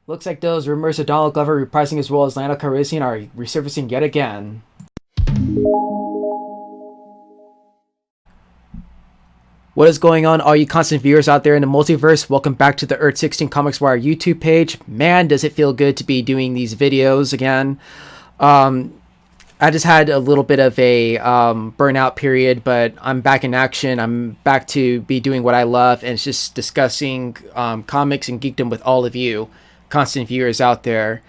Looks like those rumors of Donald Glover reprising his role as Lando Calrissian are resurfacing yet again. What is going on, all you constant viewers out there in the multiverse? Welcome back to the Earth 16 Comics Wire YouTube page. Man, does it feel good to be doing these videos again. I just had a little bit of a burnout period, but I'm back in action. I'm back to be doing what I love, and it's just discussing comics and geekdom with all of you constant viewers out there.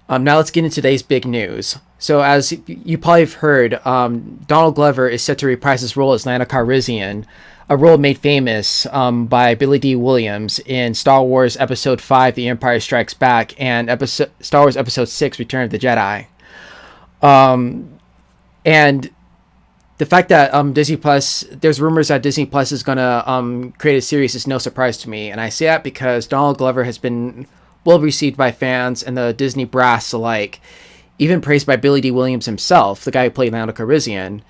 Now let's get into today's big news. So as you probably have heard, Donald Glover is set to reprise his role as Lando Calrissian, a role made famous by BillyDWilliams in Star Wars Episode 5, The Empire Strikes Back, and Star Wars Episode 6, Return of the Jedi. And the fact that Disney Plus, there's rumors that Disney Plus is going to create a series is no surprise to me. And I say that because Donald Glover has been well received by fans and the Disney brass alike, even praised by BillyDWilliams himself, the guy who played Lando Calrissian.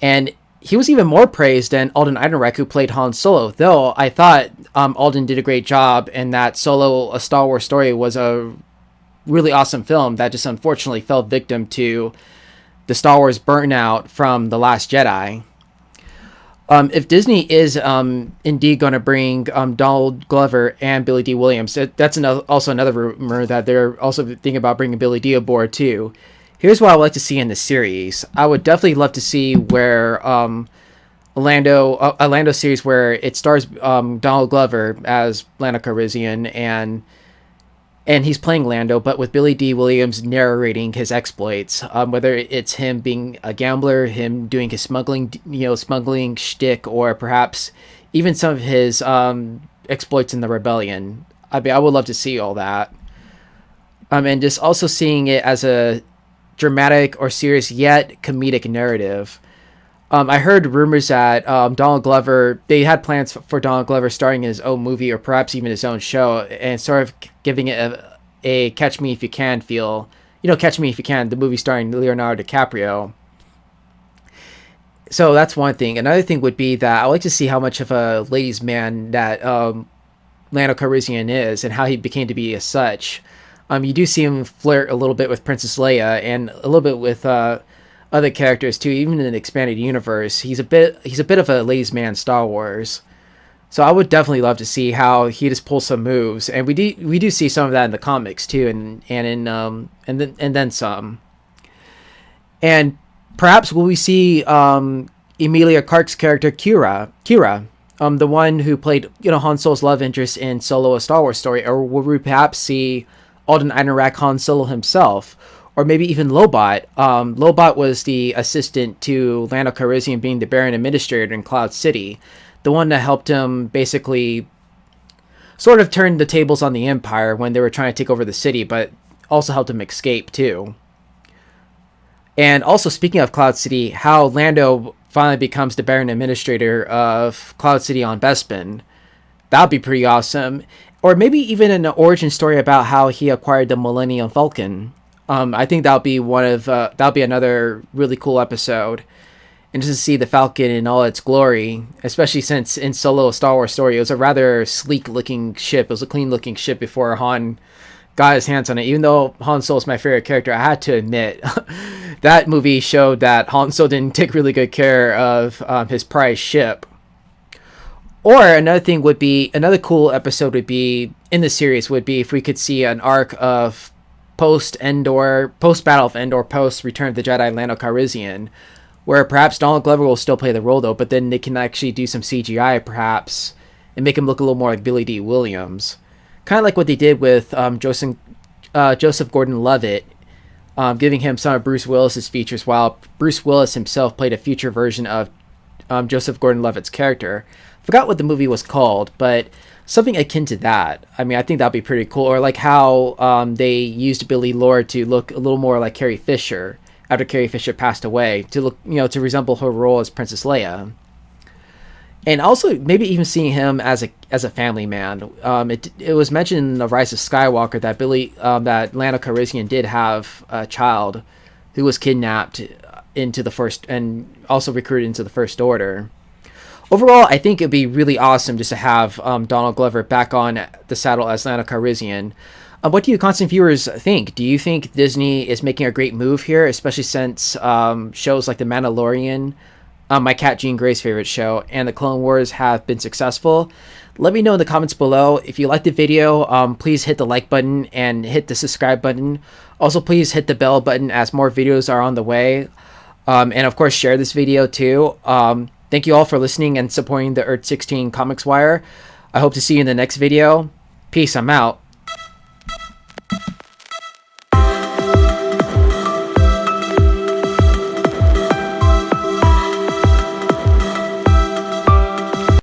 And he was even more praised than Alden Ehrenreich, who played Han Solo, though I thought Alden did a great job, and that Solo, A Star Wars Story was a really awesome film that just unfortunately fell victim to the Star Wars burnout from The Last Jedi. If Disney is indeed going to bring Donald Glover and BillyDWilliams, that's also another rumor that they're also thinking about bringing Billy D aboard too. Here's what I would like to see in the series. I would definitely love to see where a Lando series where it stars Donald Glover as Lando Calrissian, and he's playing Lando, but with BillyDWilliams narrating his exploits. Whether it's him being a gambler, him doing his smuggling shtick, or perhaps even some of his exploits in the rebellion. I would love to see all that. And just also seeing it as a dramatic or serious yet comedic narrative. I heard rumors that Donald Glover, they had plans for Donald Glover starring in his own movie or perhaps even his own show, and sort of giving it a Catch Me If You Can feel. Catch Me If You Can, the movie starring Leonardo DiCaprio. So that's one thing. Another thing would be that I would like to see how much of a ladies' man that Lando Calrissian is and how he became to be as such. You do see him flirt a little bit with Princess Leia and a little bit with other characters too, even in the expanded universe. He's a bit of a ladies' man Star Wars. So I would definitely love to see how he just pulls some moves, and we do see some of that in the comics too, and then some. And perhaps will we see Emilia Clarke's character Kira, the one who played Han Solo's love interest in Solo: A Star Wars Story, or will we perhaps see Alden Ehrenreich Han Solo himself? Or maybe even Lobot. Lobot was the assistant to Lando Calrissian, being the Baron Administrator in Cloud City. The one that helped him basically sort of turn the tables on the Empire when they were trying to take over the city, but also helped him escape too. And also, speaking of Cloud City, how Lando finally becomes the Baron Administrator of Cloud City on Bespin. That would be pretty awesome. Or maybe even an origin story about how he acquired the Millennium Falcon. I think that'll be another really cool episode, and just to see the Falcon in all its glory, especially since in Solo: A Star Wars Story, it was a rather sleek-looking ship. It was a clean-looking ship before Han got his hands on it. Even though Han Solo is my favorite character, I had to admit that movie showed that Han Solo didn't take really good care of his prized ship. Or another cool episode would be in the series would be if we could see an arc of post Battle of Endor, post Return of the Jedi Lando Calrissian, where perhaps Donald Glover will still play the role though, but then they can actually do some CGI perhaps and make him look a little more like BillyDWilliams, kind of like what they did with Joseph Gordon-Levitt, giving him some of Bruce Willis's features, while Bruce Willis himself played a future version of Joseph Gordon-Levitt's character. Forgot what the movie was called, but something akin to that. I think that'd be pretty cool. Or like how they used Billie Lourd to look a little more like Carrie Fisher after Carrie Fisher passed away, to look, to resemble her role as Princess Leia. And also maybe even seeing him as a family man. It was mentioned in The Rise of Skywalker that that Lando Calrissian did have a child who was kidnapped into the first, and also recruited into the First Order. overall, I think it'd be really awesome just to have Donald Glover back on the saddle as Lando Calrissian. What do you constant viewers think? Do you think Disney is making a great move here, especially since shows like The Mandalorian, my cat Jean Grey's favorite show, and The Clone Wars have been successful? Let me know in the comments below. If you liked the video, please hit the like button and hit the subscribe button. Also, please hit the bell button as more videos are on the way. And of course, share this video too. Thank you all for listening and supporting the Earth 16 Comics Wire. I hope to see you in the next video. Peace, I'm out.